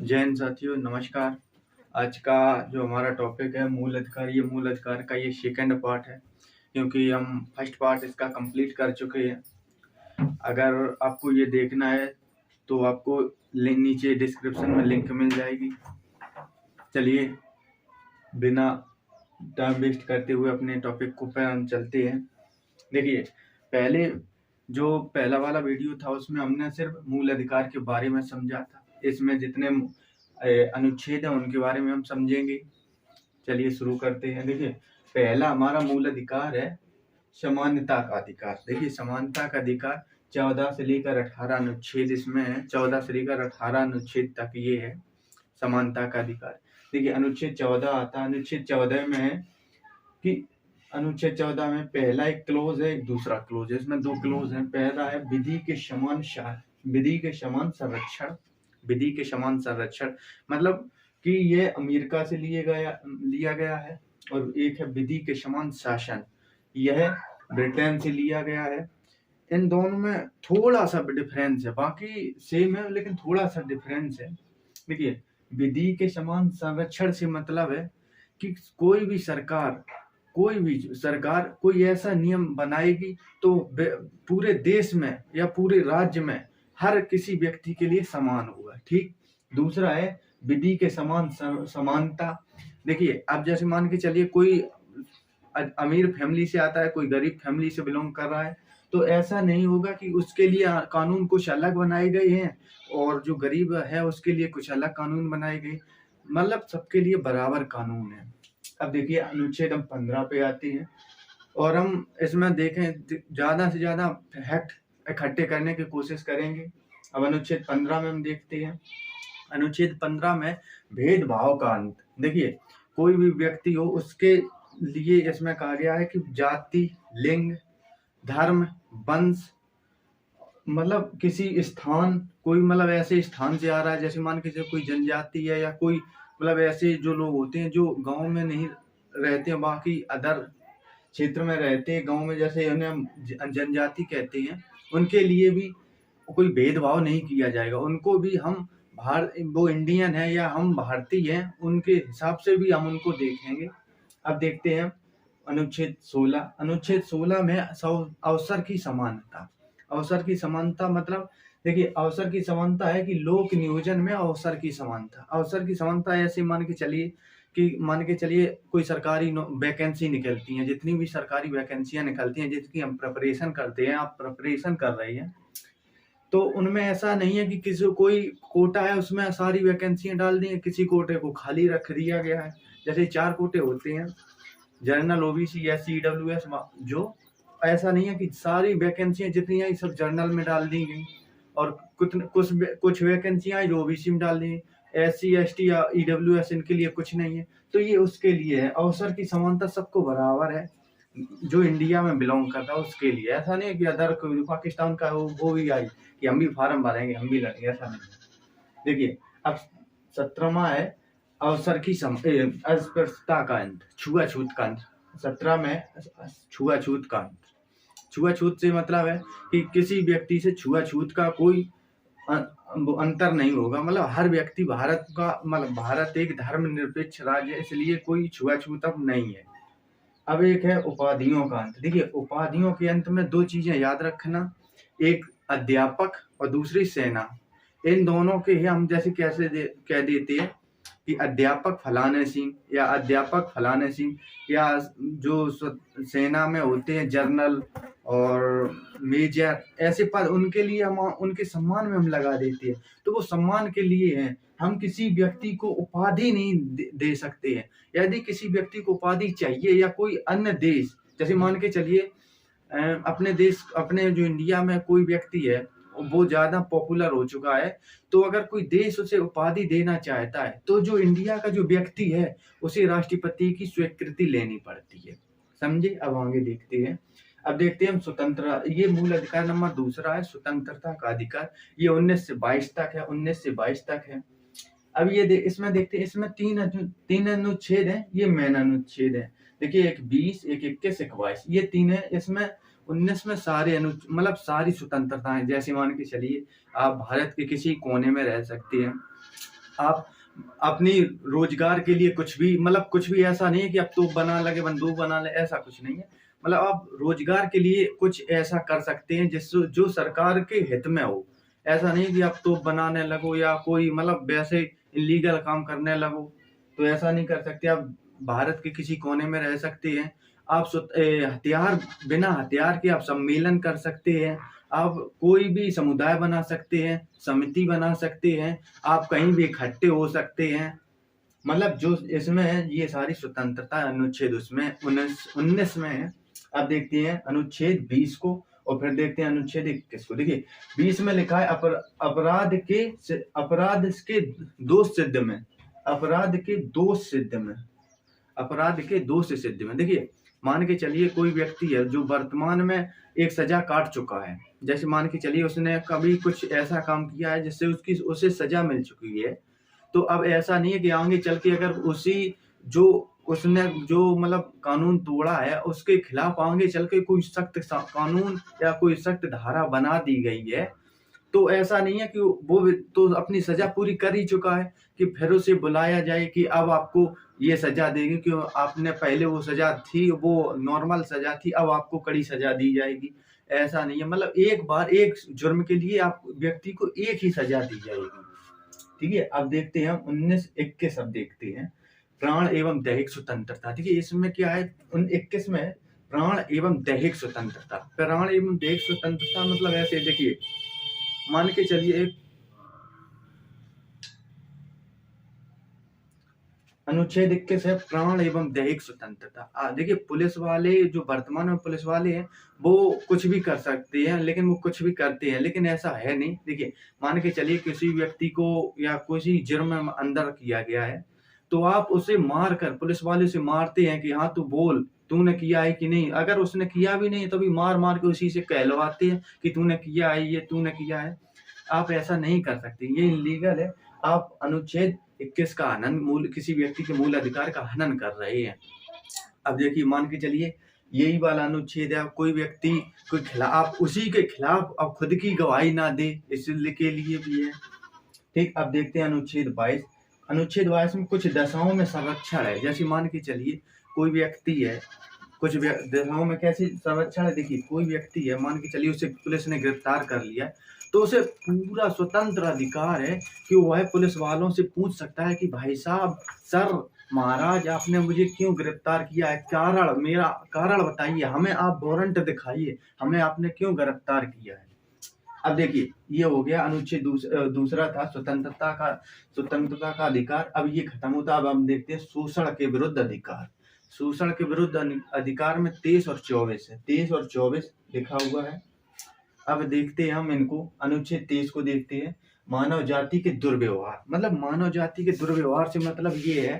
जय हिंद साथियों, नमस्कार। आज का जो हमारा टॉपिक है मूल अधिकार, ये मूल अधिकार का ये सेकंड पार्ट है, क्योंकि हम फर्स्ट पार्ट इसका कंप्लीट कर चुके हैं। अगर आपको ये देखना है तो आपको नीचे डिस्क्रिप्शन में लिंक मिल जाएगी। चलिए बिना टाइम वेस्ट करते हुए अपने टॉपिक को पर हम चलते हैं। देखिए, पहला वाला वीडियो था उसमें हमने सिर्फ मूल अधिकार के बारे में समझा था। इसमें जितने अनुच्छेद है उनके बारे में हम समझेंगे। चलिए शुरू करते हैं। देखिए, पहला हमारा मूल अधिकार है समानता का अधिकार। देखिए, समानता का अधिकार 14 से लेकर 18 अनुच्छेद इसमें है। 14 से लेकर 18 अनुच्छेद तक ये है समानता का अधिकार। देखिए, अनुच्छेद 14 आता है। अनुच्छेद 14 में है कि अनुच्छेद 14 में पहला एक क्लोज है, एक दूसरा क्लोज है। इसमें दो क्लोज हैं। पहला है विधि के समान संरक्षण। विधि के समान संरक्षण मतलब कि ये अमेरिका से लिया गया है, और एक है विधि के समान शासन, यह ब्रिटेन से लिया गया है। इन दोनों में थोड़ा सा डिफरेंस है, बाकी सेम है लेकिन थोड़ा सा डिफरेंस है। देखिए, विधि के समान संरक्षण से मतलब है कि कोई भी सरकार कोई ऐसा नियम बनाएगी तो पूरे देश में या पूरे राज्य में हर किसी व्यक्ति के लिए समान होगा। ठीक। दूसरा है विधि के समान समानता। देखिए, अब जैसे मान के चलिए कोई अमीर फैमिली से आता है, कोई गरीब फैमिली से बिलोंग कर रहा है, तो ऐसा नहीं होगा कि उसके लिए कानून कुछ अलग बनाए गए हैं और जो गरीब है उसके लिए कुछ अलग कानून बनाए गए। मतलब सबके लिए बराबर कानून है। अब देखिए, अनुच्छेद हम 15 पे आते हैं और हम इसमें देखें ज्यादा से ज्यादा फैक्ट इकट्ठे करने की कोशिश करेंगे। अब अनुच्छेद 15 में हम देखते हैं। अनुच्छेद 15 में भेदभाव का अंत। देखिए, कोई भी व्यक्ति हो उसके लिए इसमें कहा गया है कि जाति, लिंग, धर्म, वंश, मतलब किसी स्थान, कोई मतलब ऐसे स्थान से आ रहा है, जैसे मान के कोई जनजाति है या कोई मतलब ऐसे जो लोग होते हैं जो गांव में नहीं रहते हैं, बाकी अदर क्षेत्र में रहते हैं, गांव में, जैसे उन्हें जनजाति कहते हैं, उनके लिए भी कोई भेदभाव नहीं किया जाएगा। उनको भी हम वो इंडियन है या हम भारतीय हैं, उनके हिसाब से भी हम उनको देखेंगे। अब देखते हैं अनुच्छेद 16। अनुच्छेद 16 में अवसर की समानता। अवसर की समानता मतलब देखिए, अवसर की समानता है कि लोक नियोजन में अवसर की समानता। अवसर की समानता ऐसे मान के चलिए कोई सरकारी वैकेंसी निकलती हैं, जितनी भी सरकारी वैकेंसियां निकलती हैं जिसकी हम प्रिपरेशन करते हैं, आप प्रिपरेशन कर रहे हैं, तो उनमें ऐसा नहीं है कि किसी कोई कोटा है उसमें सारी वैकेंसियां डाल दी हैं, किसी कोटे को खाली रख दिया गया है। जैसे 4 कोटे होते हैं, जनरल, ओबीसी, एससी, ईडब्ल्यूएस, जो ऐसा नहीं है कि सारी वैकेंसियां जितनी आई सब जर्नल में डाल दी गई और कुछ वैकेंसियां जो ओबीसी में डाल दी गई। एससी, एसटी या ईडब्ल्यूएस इनके लिए कुछ नहीं है, तो ये उसके लिए है। अवसर की समानता सबको बराबर है, जो इंडिया में बिलोंग करता है उसके लिए। ऐसा नहीं है कि अदर पाकिस्तान का वो भी आई कि हम भी फार्म भरेंगे, हम भी लड़ेंगे, ऐसा नहीं। देखिए, अब 17वां है अवसर की अस्पृश्यता का अंत, छुआछूत का अंत। 17 में छुआछूत का अंत। छुआछूत से मतलब है कि किसी व्यक्ति से छुआछूत का कोई अंतर नहीं होगा। मतलब हर व्यक्ति भारत एक धर्मनिरपेक्ष राज्य है, इसलिए कोई छुआछूत अब नहीं है। अब एक है उपाधियों का अंत। देखिए, उपाधियों के अंत में 2 चीजें याद रखना, एक अध्यापक और दूसरी सेना। इन दोनों के हम जैसे कैसे कह देते हैं कि अध्यापक फलाने सिंह या अध्यापक फलाने सिंह, या जो सेना में होते हैं जनरल और मेजर, ऐसे पद उनके लिए हम उनके सम्मान में हम लगा देते हैं, तो वो सम्मान के लिए हैं। हम किसी व्यक्ति को उपाधि नहीं दे सकते हैं। यदि किसी व्यक्ति को उपाधि चाहिए या कोई अन्य देश, जैसे मान के चलिए अपने जो इंडिया में कोई व्यक्ति है वो ज्यादा पॉपुलर हो चुका है, तो अगर कोई देश उसे उपाधि देना चाहता है तो जो इंडिया का जो व्यक्ति है उसे राष्ट्रपति की स्वीकृति लेनी पड़ती है। समझे? अब आगे देखते हैं। अब देखते हैं हम स्वतंत्र, ये मूल अधिकार नंबर 2 है, स्वतंत्रता का अधिकार। ये 19 से 22 तक है, 19 से 22 तक है। अब ये इसमें देखते हैं, इसमें 3 अनुच्छेद है, ये मेन अनुच्छेद है। देखिए, एक 20, एक 21, एक 22, ये 3 है। इसमें 19 में सारे मतलब सारी स्वतंत्रताएं, जैसे मान के चलिए आप भारत के किसी कोने में रह सकते हैं, आप अपनी रोजगार के लिए कुछ भी मतलब कुछ भी ऐसा नहीं है कि आप तोप बना लगे बंदूक बना ले, ऐसा कुछ नहीं है। मतलब आप रोजगार के लिए कुछ ऐसा कर सकते हैं जिससे जो सरकार के हित में हो। ऐसा नहीं कि आप तोप बनाने लगो या कोई मतलब वैसे इलीगल काम करने लगो, तो ऐसा नहीं कर सकते। आप भारत के किसी कोने में रह सकते हैं। आप हथियार बिना हथियार के आप सम्मेलन कर सकते हैं। आप कोई भी समुदाय बना सकते हैं, समिति बना सकते हैं, आप कहीं भी इकट्ठे हो सकते हैं। मतलब जो इसमें है ये सारी स्वतंत्रता अनुच्छेद उसमें 19 में है। अब देखते हैं अनुच्छेद 20 को और फिर देखते हैं अनुच्छेद 21 को। देखिए 20 में लिखा है अपराध के दोष सिद्ध में, अपराध के दोष सिद्ध में, अपराध के दोष सिद्ध में। देखिए मान के चलिए कोई व्यक्ति है जो वर्तमान में एक सजा काट चुका है, जैसे मान के चलिए उसने कभी कुछ ऐसा काम किया है जिससे उसे सजा मिल चुकी है। तो अब ऐसा नहीं है कि आगे चल के अगर जो उसने जो मतलब कानून तोड़ा है उसके खिलाफ आगे चल के कोई सख्त कानून या कोई सख्त धारा बना दी गई है, तो ऐसा नहीं है कि वो तो अपनी सजा पूरी कर ही चुका है कि फिर उसे बुलाया जाए कि अब आपको ये सजा देंगे, कि आपने पहले वो सजा थी वो नॉर्मल सजा थी, अब आपको कड़ी सजा दी जाएगी। ऐसा नहीं है। मतलब एक बार एक जुर्म के लिए आप व्यक्ति को एक ही सजा दी जाएगी। ठीक है। अब देखते हैं हम 19-21 अब देखते हैं प्राण एवं दैहिक स्वतंत्रता। देखिए इसमें क्या है 21 में प्राण एवं दैहिक स्वतंत्रता। प्राण एवं दैहिक स्वतंत्रता मतलब ऐसे देखिए मान के चलिए एक अनुच्छेद 21 है प्राण एवं दैहिक स्वतंत्रता। देखिए पुलिस वाले जो वर्तमान में पुलिस वाले हैं वो कुछ भी कर सकते हैं, लेकिन वो कुछ भी करते हैं, लेकिन ऐसा है नहीं। देखिए मान के चलिए किसी व्यक्ति को या किसी जुर्म में अंदर किया गया है तो आप उसे मार कर पुलिस वाले से मारते हैं कि हाँ तू बोल तूने किया है कि नहीं। अगर उसने किया भी नहीं तो भी मार मार के उसी से कहलवाते हैं कि तूने किया है, ये तूने किया है। आप ऐसा नहीं कर सकते, ये इलीगल है। आप अनुच्छेद 21 का हनन किसी व्यक्ति के मूल अधिकार का हनन कर रहे हैं। अब देखिए मान के चलिए यही वाला अनुच्छेद है, कोई व्यक्ति कोई खिलाफ उसी के खिलाफ अब खुद की गवाही ना दे इसलिए के लिए भी है। ठीक। अब देखते हैं अनुच्छेद 22। अनुच्छेद 22 में कुछ दशाओं में संरक्षण है। जैसे मान के चलिए कोई व्यक्ति है, कुछ दशाओं में कैसी संरक्षण है। देखिए कोई व्यक्ति है मान के चलिए उसे पुलिस ने गिरफ्तार कर लिया तो उसे पूरा स्वतंत्र अधिकार है कि वह पुलिस वालों से पूछ सकता है कि भाई साहब सर महाराज आपने मुझे क्यों गिरफ्तार किया है, कारण मेरा कारण बताइए, हमें आप वारंट दिखाइए, हमें आपने क्यों गिरफ्तार किया है। अब देखिए ये हो गया अनुच्छेद दूसरा था स्वतंत्रता का अधिकार। अब ये खत्म होता है। अब हम देखते हैं शोषण के विरुद्ध अधिकार। शोषण के विरुद्ध अधिकार में 23 और 24 है, 23 और 24 लिखा हुआ है। अब देखते हैं हम इनको अनुच्छेद 23 को देखते हैं मानव जाति के दुर्व्यवहार। मतलब मानव जाति के दुर्व्यवहार से मतलब ये है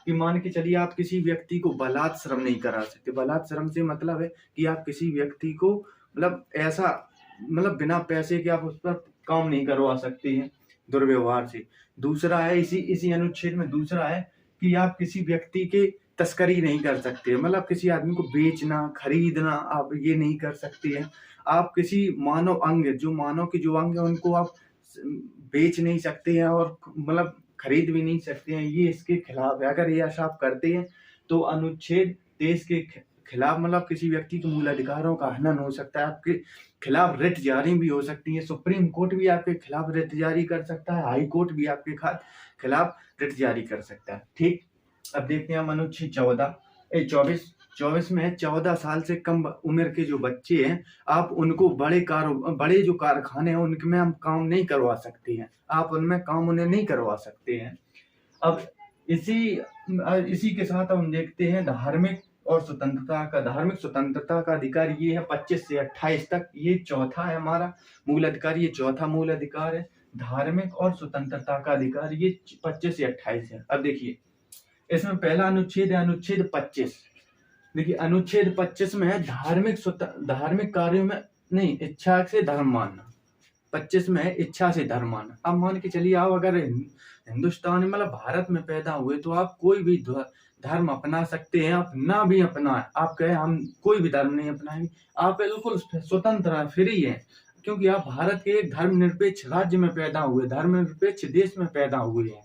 कि मान के चलिए आप किसी व्यक्ति को बलात् श्रम नहीं करा सकते। बलात् श्रम से मतलब है कि आप किसी व्यक्ति को मतलब ऐसा मतलब बिना पैसे के आप उस पर काम नहीं करवा सकते हैं दुर्व्यवहार से। दूसरा है इसी अनुच्छेद में दूसरा है कि आप किसी व्यक्ति के तस्करी नहीं कर सकते। मतलब किसी आदमी को बेचना खरीदना आप ये नहीं कर सकते हैं। आप किसी मानव अंग जो मानव के जो अंग है उनको आप बेच नहीं सकते हैं और मतलब खरीद भी नहीं सकते हैं, ये इसके खिलाफ है। अगर ये ऐसा आप करते हैं तो अनुच्छेद 23 के खिलाफ मतलब किसी व्यक्ति के मूल अधिकारों का हनन हो सकता है, आपके खिलाफ रिट जारी भी हो सकती है। सुप्रीम कोर्ट भी आपके खिलाफ रिट जारी कर सकता है, हाई कोर्ट भी आपके खिलाफ रिट जारी कर सकता है। ठीक। अब देखते हैं हम अनुच्छेद 24 में 14 साल से कम उम्र के जो बच्चे हैं आप उनको बड़े जो कारखाने हैं उनमें हम काम नहीं करवा सकते हैं, आप उनमें काम उन्हें नहीं करवा सकते हैं। अब इसी के साथ हम देखते हैं धार्मिक स्वतंत्रता का अधिकार। ये है 25 से 28 तक, ये चौथा है हमारा मूल अधिकार, ये चौथा मूल अधिकार है। धार्मिक और स्वतंत्रता का अधिकार ये 25 से 28 है। अब देखिए इसमें पहला अनुच्छेद है अनुच्छेद 25। देखिए अनुच्छेद 25 में है धार्मिक कार्यों में नहीं इच्छा से धर्म मानना। 25 में है इच्छा से धर्म मानना। अब मान के चलिए आप अगर हिंदुस्तान मतलब भारत में पैदा हुए तो आप कोई भी धर्म अपना सकते हैं, आप ना भी अपना आप कहे हम कोई भी धर्म नहीं अपनाएंगे, आप बिल्कुल स्वतंत्र हैं, फ्री हैं। क्योंकि आप भारत के एक धर्मनिरपेक्ष राज्य में पैदा हुए, धर्मनिरपेक्ष देश में पैदा हुए हैं।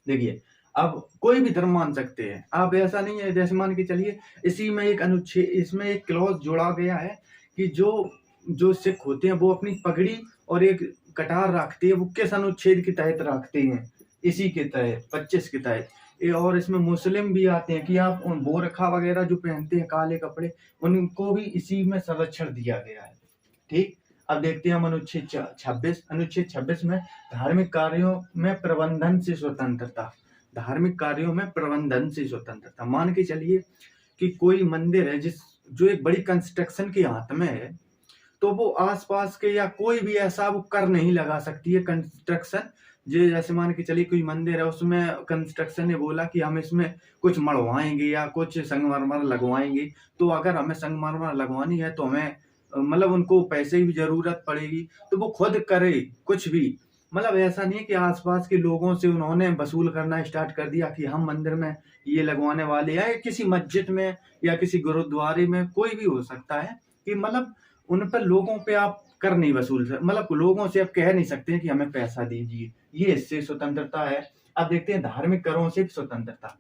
देखिए, अब कोई भी धर्म मान सकते हैं आप, ऐसा नहीं है। जैसे मान के चलिए, इसी में एक अनुच्छेद, इसमें एक क्लॉज जोड़ा गया है कि जो सिख होते हैं वो अपनी पगड़ी और एक कटार रखते हैं, वो किस अनुच्छेद के तहत रखते हैं, इसी के तहत 25 के तहत। और इसमें मुस्लिम भी आते हैं कि आप उन बोरखा वगैरह जो पहनते हैं काले कपड़े, उनको भी इसी में संरक्षण दिया गया है। ठीक, अब देखते हैं हम अनुच्छेद 26। अनुच्छेद 26 में धार्मिक कार्यों में प्रबंधन से स्वतंत्रता, धार्मिक कार्यों में प्रबंधन से स्वतंत्रता। मान के चलिए कि कोई मंदिर है जो एक बड़ी कंस्ट्रक्शन के हाथ में है, तो वो आसपास के या कोई भी ऐसा वो कर नहीं लगा सकती है कंस्ट्रक्शन। जैसे मान के चलिए कोई मंदिर है, उसमें कंस्ट्रक्शन ने बोला कि हम इसमें कुछ मढ़वाएंगे या कुछ संगमरमर लगवाएंगे, तो अगर हमें संगमरमर लगवानी है तो हमें मतलब उनको पैसे की भी जरूरत पड़ेगी, तो वो खुद करे कुछ भी। मतलब ऐसा नहीं है कि आसपास के लोगों से उन्होंने वसूल करना स्टार्ट कर दिया कि हम मंदिर में ये लगवाने वाले हैं, या किसी मस्जिद में या किसी गुरुद्वारे में, कोई भी हो सकता है कि मतलब उन पर लोगों पे आप कर नहीं वसूल सकते, मतलब लोगों से आप कह नहीं सकते कि हमें पैसा दीजिए, ये इससे स्वतंत्रता है। अब देखते हैं धार्मिक करों से स्वतंत्रता।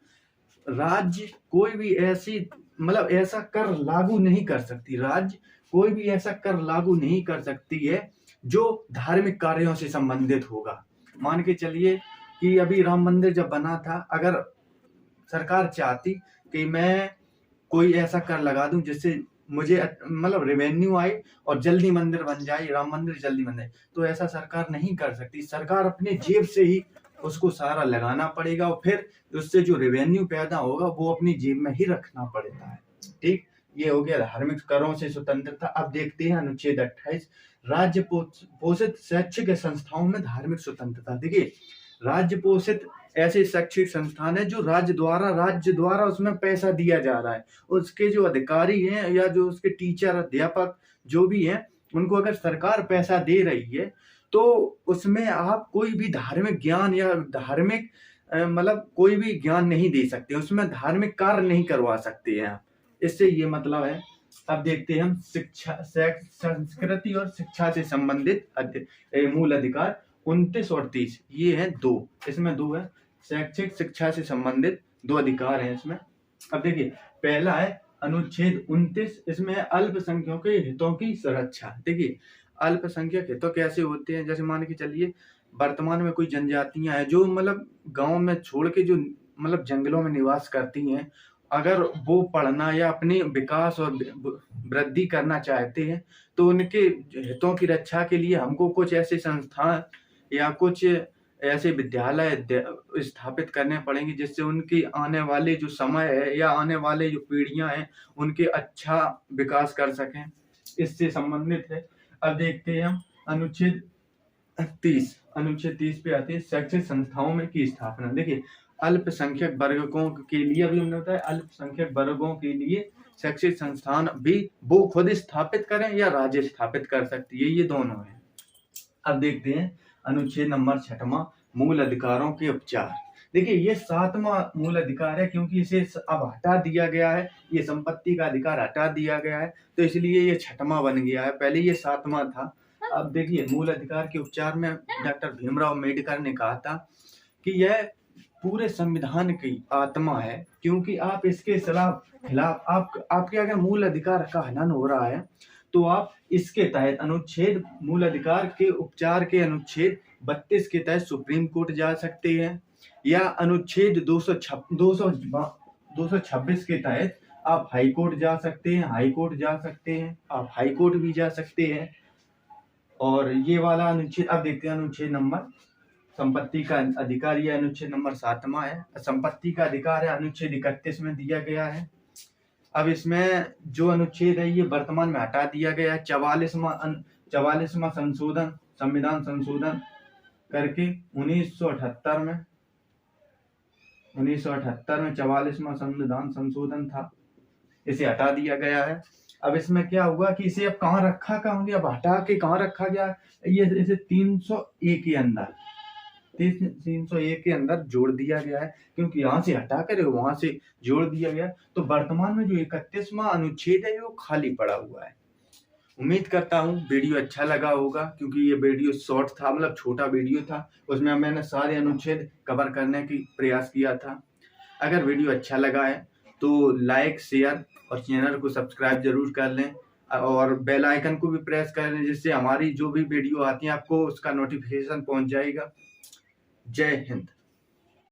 राज्य कोई भी ऐसी मतलब ऐसा कर लागू नहीं कर सकती, राज्य कोई भी ऐसा कर लागू नहीं कर सकती है जो धार्मिक कार्यों से संबंधित होगा। मान के चलिए कि अभी राम मंदिर जब बना था, अगर सरकार चाहती कि मैं कोई ऐसा कर लगा दूं जिससे मुझे मतलब रेवेन्यू आए और जल्दी मंदिर बन जाए, राम मंदिर जल्दी बन जाए, तो ऐसा सरकार नहीं कर सकती। सरकार अपने जेब से ही उसको सारा लगाना पड़ेगा, और फिर उससे जो रेवेन्यू पैदा होगा वो अपनी जेब में ही रखना पड़ता है। ठीक, ये हो गया धार्मिक करों से स्वतंत्रता। अब देखते हैं अनुच्छेद 28, राज्य पोषित शैक्षिक संस्थाओं में धार्मिक स्वतंत्रता। देखिए, राज्य पोषित ऐसे शैक्षिक संस्थान है जो राज्य द्वारा उसमें पैसा दिया जा रहा है, उसके जो अधिकारी हैं या जो उसके टीचर अध्यापक जो भी हैं, उनको अगर सरकार पैसा दे रही है तो उसमें आप कोई भी धार्मिक ज्ञान या धार्मिक मतलब कोई भी ज्ञान नहीं दे सकते, उसमें धार्मिक कार्य नहीं करवा सकते हैं आप। इससे ये मतलब है। अब देखते हैं हम शिक्षा, संस्कृति और शिक्षा से संबंधित मूल अधिकार 29 और 30, ये है दो, इसमें दो है शैक्षिक शिक्षा से संबंधित दो अधिकार हैं इसमें। अब देखिए, पहला है अनुच्छेद 29, इसमें अल्पसंख्यकों के हितों की सुरक्षा। देखिए, अल्पसंख्यक हित कैसे होते हैं, जैसे मान के चलिए वर्तमान में कोई जनजातियां हैं जो मतलब गांव में छोड़ के जो मतलब जंगलों में निवास करती हैं, अगर वो पढ़ना या अपने विकास और वृद्धि करना चाहते हैं, तो उनके हितों की रक्षा के लिए हमको कुछ ऐसे संस्थान या कुछ ऐसे विद्यालय स्थापित करने पड़ेंगे जिससे उनकी आने वाले जो समय है या आने वाले जो पीढ़ियां हैं उनके अच्छा विकास कर सकें, इससे संबंधित है। अब देखते हैं हम अनुच्छेद 30। अनुच्छेद 30 पे आती है शैक्षिक संस्थाओं में की स्थापना। देखिए, अल्पसंख्यक वर्गों के लिए अभी हमने बताया, अल्पसंख्यक वर्गों के लिए शैक्षिक संस्थान भी वो खुद स्थापित करें या राज्य स्थापित कर सकती है, ये दोनों है। अब देखते हैं अनुच्छेद नंबर 6वां, मूल अधिकारों के उपचार। देखिए, ये 7वां मूल अधिकार है क्योंकि इसे अब हटा दिया गया है, ये संपत्ति का अधिकार हटा दिया गया है, तो इसलिए ये 6वां बन गया है, पहले ये 7वां था। अब देखिए, मूल अधिकार के उपचार में डॉक्टर भीमराव अम्बेडकर ने कहा था कि यह पूरे संविधान की आत्मा है, क्योंकि आप इसके खिलाफ आपके अगर मूल अधिकार का हनन हो रहा है तो आप इसके तहत अनुच्छेद मूल अधिकार के उपचार के अनुच्छेद 32 के तहत सुप्रीम कोर्ट जा सकते हैं, या अनुच्छेद 226 के तहत आप हाई कोर्ट जा सकते हैं, हाई कोर्ट जा सकते हैं, आप हाई कोर्ट भी जा सकते हैं। और ये वाला अनुच्छेद अब देखते हैं अनुच्छेद नंबर संपत्ति का अधिकार, ये अनुच्छेद नंबर 7वां है। संपत्ति का अधिकार है अनुच्छेद 31 में दिया गया है। अब इसमें जो अनुच्छेद है ये वर्तमान में हटा दिया गया है। 44वां संशोधन, संविधान संशोधन करके 1978 में 44वां संविधान संशोधन था, इसे हटा दिया गया है। अब इसमें क्या हुआ कि इसे अब कहाँ रखा गया, अब हटा के कहाँ रखा गया, ये इसे 301 के अंदर 301 के अंदर जोड़ दिया गया है, क्योंकि यहाँ से हटा कर वहां से जोड़ दिया गया। तो वर्तमान में जो 31वां अनुच्छेद है वो खाली पड़ा हुआ है। उम्मीद करता हूँ वीडियो अच्छा लगा होगा, क्योंकि ये वीडियो शॉर्ट था, मतलब छोटा वीडियो था, उसमें मैंने सारे अनुच्छेद कवर करने की प्रयास किया था। अगर वीडियो अच्छा लगा है तो लाइक, शेयर और चैनल को सब्सक्राइब जरूर कर लें और बेल आइकन को भी प्रेस कर लें, जिससे हमारी जो भी वीडियो आती है आपको उसका नोटिफिकेशन पहुंच जाएगा। जय हिंद।